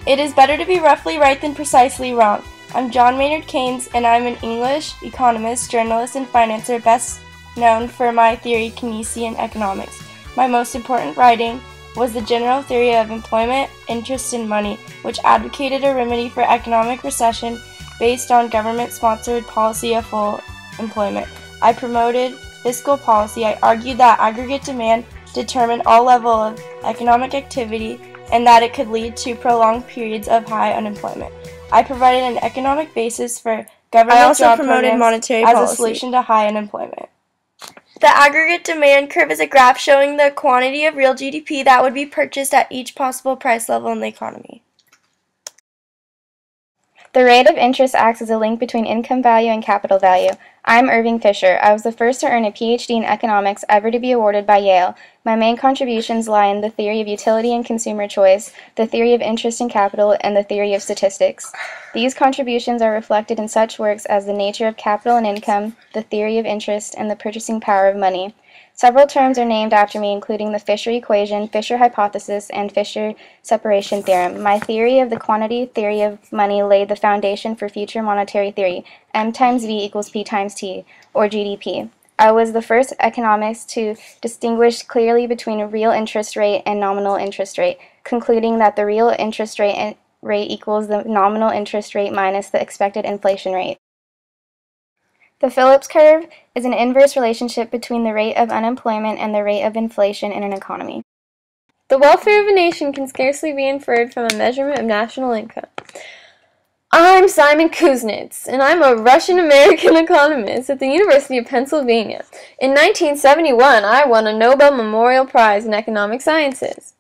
It is better to be roughly right than precisely wrong. I'm John Maynard Keynes, and I'm an English economist, journalist, and financer best known for my theory Keynesian economics. My most important writing was the general theory of employment, interest, and money, which advocated a remedy for economic recession based on government-sponsored policy of full employment. I promoted fiscal policy. I argued that aggregate demand determined all level of economic activity and that it could lead to prolonged periods of high unemployment. I provided an economic basis for government job programs monetary as policy. A solution to high unemployment. The aggregate demand curve is a graph showing the quantity of real GDP that would be purchased at each possible price level in the economy. The rate of interest acts as a link between income value and capital value. I'm Irving Fisher. I was the first to earn a PhD in economics ever to be awarded by Yale. My main contributions lie in the theory of utility and consumer choice, the theory of interest and capital, and the theory of statistics. These contributions are reflected in such works as the nature of capital and income, the theory of interest, and the purchasing power of money. Several terms are named after me, including the Fisher equation, Fisher hypothesis, and Fisher separation theorem. My theory of the quantity theory of money laid the foundation for future monetary theory, M times V equals P times T, or GDP. I was the first economist to distinguish clearly between a real interest rate and nominal interest rate, concluding that the real interest rate equals the nominal interest rate minus the expected inflation rate. The Phillips curve is an inverse relationship between the rate of unemployment and the rate of inflation in an economy. The welfare of a nation can scarcely be inferred from a measurement of national income. I'm Simon Kuznets, and I'm a Russian-American economist at the University of Pennsylvania. In 1971, I won a Nobel Memorial Prize in Economic Sciences.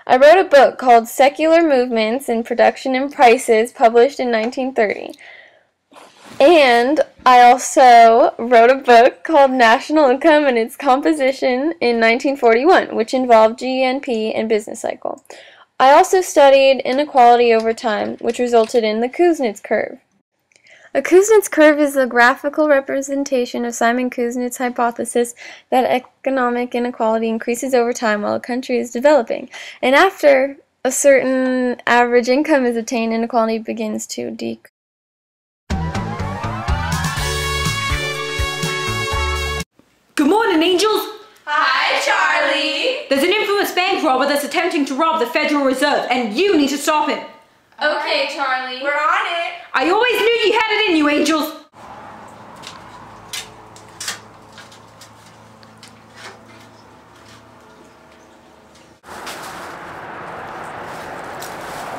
I wrote a book called Secular Movements in Production and Prices, published in 1930. And I also wrote a book called National Income and Its Composition in 1941, which involved GNP and business cycle. I also studied inequality over time, which resulted in the Kuznets curve. A Kuznets curve is a graphical representation of Simon Kuznets' hypothesis that economic inequality increases over time while a country is developing. And after a certain average income is attained, inequality begins to decrease. Good morning, angels! Hi, Charlie! There's an infamous bank robber that's attempting to rob the Federal Reserve, and you need to stop him! Okay, Charlie. We're on it! I always knew you had it in you, angels!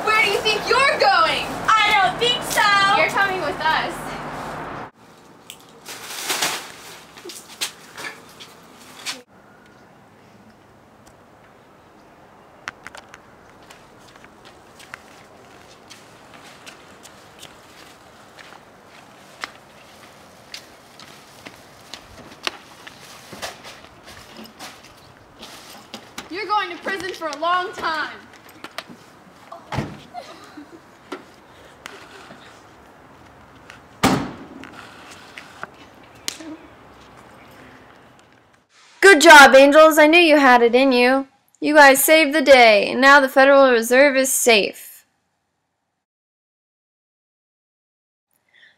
Where do you think you're going? I don't think so! You're coming with us. You're going to prison for a long time. Good job, angels. I knew you had it in you. You guys saved the day, and now the Federal Reserve is safe.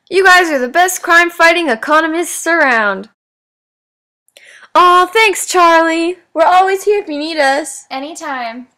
You guys are the best crime-fighting economists around. Aw, thanks, Charlie. We're always here if you need us. Anytime.